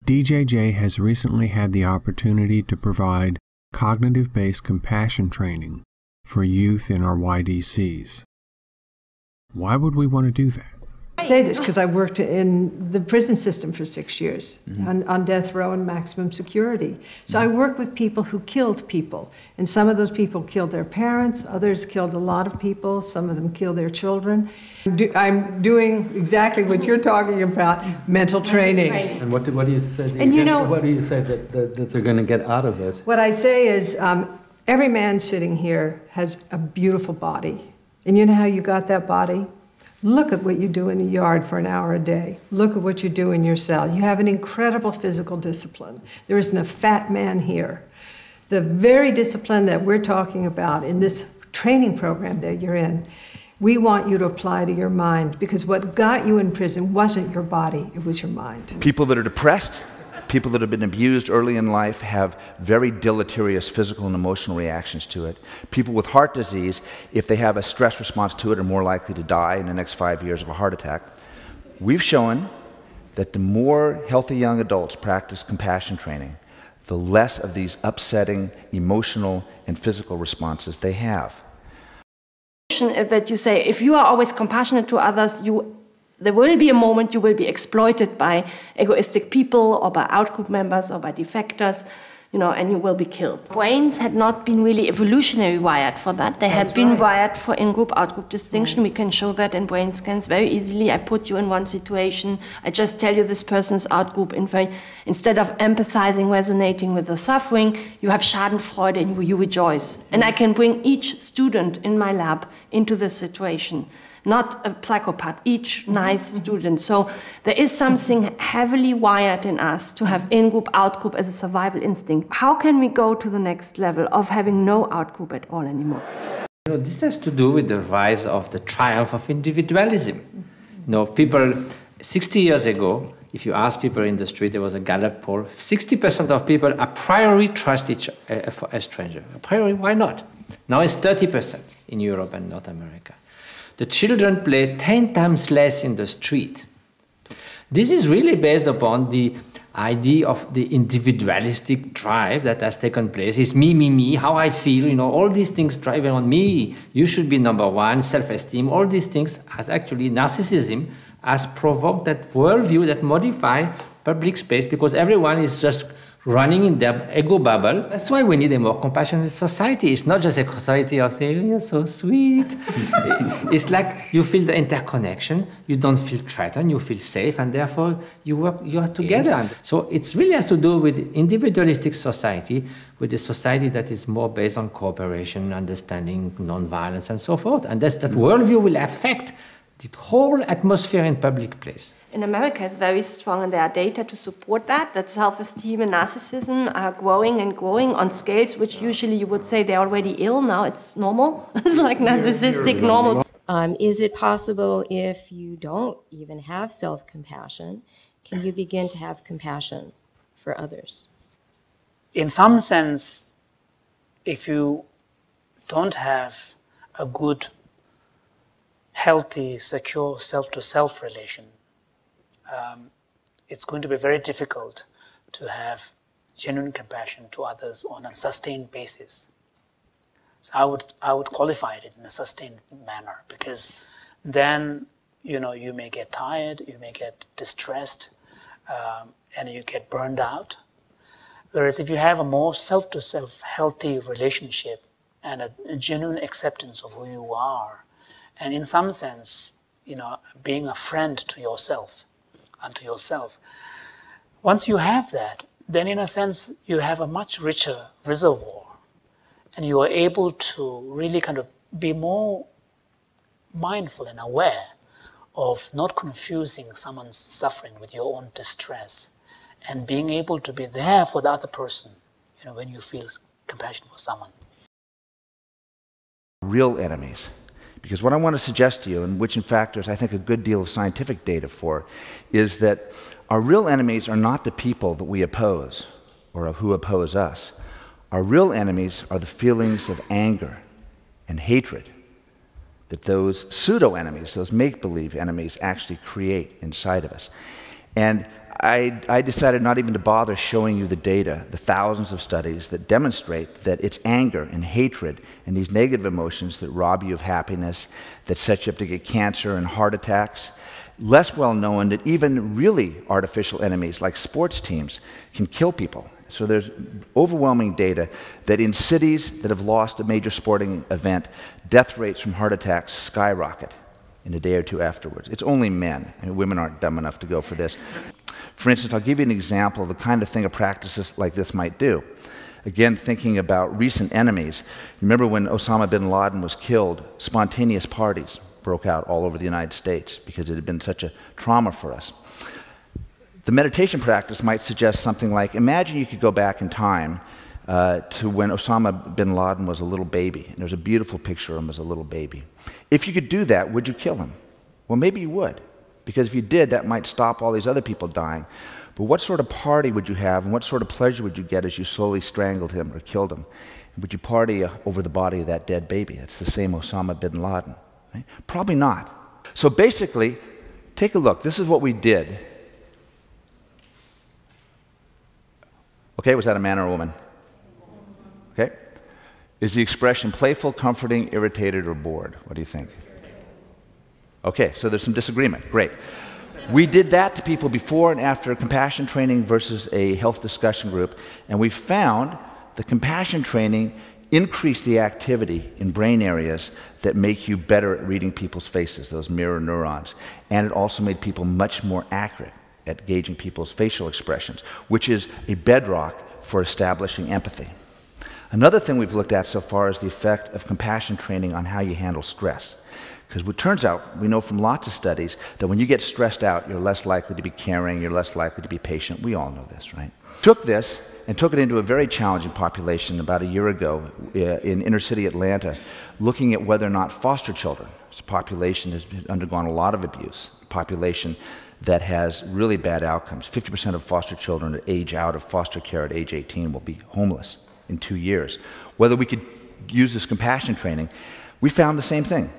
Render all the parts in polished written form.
DJJ has recently had the opportunity to provide cognitive-based compassion training for youth in our YDCs. Why would we want to do that? I say this because I worked in the prison system for 6 years, on death row and maximum security. So I work with people who killed people. And some of those people killed their parents, others killed a lot of people, some of them killed their children. I'm doing exactly what you're talking about, mental training. And what do you say? And you know, what do you say that they're going to get out of it? What I say is, every man sitting here has a beautiful body. And you know how you got that body? Look at what you do in the yard for an hour a day. Look at what you do in your cell. You have an incredible physical discipline. There isn't a fat man here. The very discipline that we're talking about in this training program that you're in, we want you to apply to your mind, because what got you in prison wasn't your body, it was your mind. People that are depressed, people that have been abused early in life have very deleterious physical and emotional reactions to it. People with heart disease, if they have a stress response to it, are more likely to die in the next 5 years of a heart attack. We've shown that the more healthy young adults practice compassion training, the less of these upsetting emotional and physical responses they have. That you say, if you are always compassionate to others, there will be a moment you will be exploited by egoistic people or by outgroup members or by defectors, and you will be killed. Brains had not been really evolutionary wired for that. They had been wired for in-group, out-group distinction. We can show that in brain scans very easily. I put you in one situation. I just tell you this person's out-group. Instead of empathizing, resonating with the suffering, you have Schadenfreude and you rejoice. And I can bring each student in my lab into this situation. Not a psychopath, each nice student. So there is something heavily wired in us to have in-group, out-group as a survival instinct. How can we go to the next level of having no out-group at all anymore? This has to do with the rise of the triumph of individualism. People, 60 years ago, if you ask people in the street, there was a Gallup poll, 60% of people a priori trust a stranger. A priori, why not? Now it's 30% in Europe and North America. The children play 10 times less in the street. This is really based upon the idea of the individualistic drive that has taken place. It's me, how I feel, all these things driving on me. You should be number one, self-esteem, all these things as actually narcissism has provoked that worldview that modify public space, because everyone is just running in their ego bubble. That's why we need a more compassionate society. It's not just a society of saying, you're so sweet. It's like you feel the interconnection, you don't feel threatened, you feel safe, and therefore you are together. So it really has to do with individualistic society, with a society that is more based on cooperation, understanding, non-violence, and so forth. And that worldview will affect the whole atmosphere in public place. In America, it's very strong, and there are data to support that self-esteem and narcissism are growing and growing on scales which usually you would say they're already ill. Now it's normal. It's like narcissistic normal. Is it possible, if you don't even have self-compassion, can you begin to have compassion for others? In some sense, if you don't have a good, healthy, secure self-to-self relation, it's going to be very difficult to have genuine compassion to others on a sustained basis. So I would qualify it in a sustained manner, because then you may get tired, you may get distressed, and you get burned out. Whereas if you have a more self-to-self healthy relationship and a genuine acceptance of who you are, and in some sense, being a friend to yourself, unto yourself. Once you have that, then in a sense, you have a much richer reservoir, and you are able to really kind of be more mindful and aware of not confusing someone's suffering with your own distress, and being able to be there for the other person, when you feel compassion for someone. Real enemies. Because what I want to suggest to you, and which in fact there's I think a good deal of scientific data for, is that our real enemies are not the people that we oppose or who oppose us. Our real enemies are the feelings of anger and hatred that those pseudo-enemies, those make-believe enemies actually create inside of us. And I decided not even to bother showing you the data, the thousands of studies that demonstrate that it's anger and hatred and these negative emotions that rob you of happiness, that set you up to get cancer and heart attacks. Less well known that even really artificial enemies like sports teams can kill people. So there's overwhelming data that in cities that have lost a major sporting event, death rates from heart attacks skyrocket in a day or two afterwards. It's only men, and women aren't dumb enough to go for this. For instance, I'll give you an example of the kind of thing a practice like this might do. Again, thinking about recent enemies. Remember when Osama bin Laden was killed, spontaneous parties broke out all over the United States because it had been such a trauma for us. The meditation practice might suggest something like, imagine you could go back in time to when Osama bin Laden was a little baby. And there's a beautiful picture of him as a little baby. If you could do that, would you kill him? Well, maybe you would. Because if you did, that might stop all these other people dying. But what sort of party would you have, and what sort of pleasure would you get as you slowly strangled him or killed him? Would you party over the body of that dead baby? That's the same Osama bin Laden. Right? Probably not. So basically, take a look. This is what we did. Okay, was that a man or a woman? Okay. Is the expression playful, comforting, irritated, or bored? What do you think? Okay, so there's some disagreement. Great. We did that to people before and after compassion training versus a health discussion group, and we found the compassion training increased the activity in brain areas that make you better at reading people's faces, those mirror neurons. And it also made people much more accurate at gauging people's facial expressions, which is a bedrock for establishing empathy. Another thing we've looked at so far is the effect of compassion training on how you handle stress. Because it turns out, we know from lots of studies, that when you get stressed out, you're less likely to be caring, you're less likely to be patient. We all know this, right? Took this and took it into a very challenging population about a year ago in inner city Atlanta, looking at whether or not foster children, this population has undergone a lot of abuse, a population that has really bad outcomes. 50% of foster children that age out of foster care at age 18 will be homeless in 2 years. Whether we could use this compassion training, we found the same thing.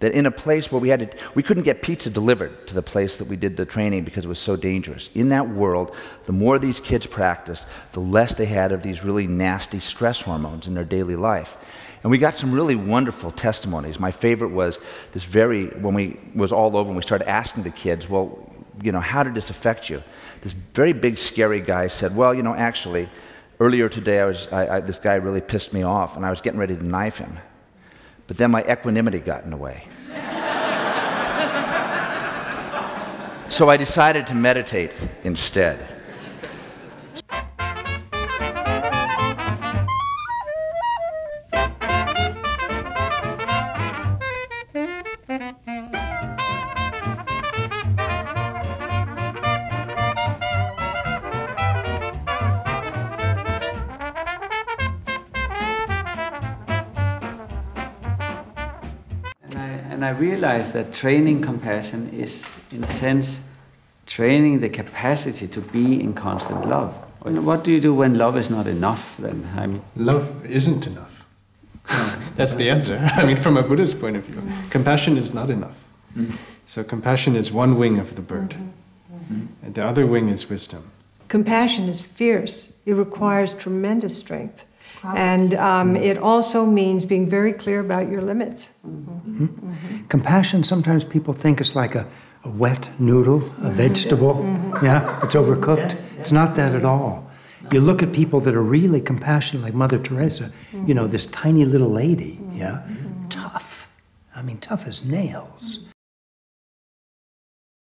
That in a place where we couldn't get pizza delivered to the place that we did the training because it was so dangerous. In that world, the more these kids practiced, the less they had of these really nasty stress hormones in their daily life. And we got some really wonderful testimonies. My favorite was when we was all over and we started asking the kids, well, you know, how did this affect you? This very big, scary guy said, well, you know, actually, earlier today, this guy really pissed me off, and I was getting ready to knife him. But then my equanimity got in the way. So I decided to meditate instead. And I realized that training compassion is, in a sense, training the capacity to be in constant love. What do you do when love is not enough then? I mean, love isn't enough. That's the answer. I mean, from a Buddhist point of view, compassion is not enough. So compassion is one wing of the bird, and the other wing is wisdom. Compassion is fierce. It requires tremendous strength. And it also means being very clear about your limits. Compassion, sometimes people think it's like a wet noodle, a vegetable. Yeah, it's overcooked. Yes. It's not that at all. You look at people that are really compassionate, like Mother Teresa, you know, this tiny little lady, yeah, tough. I mean, tough as nails.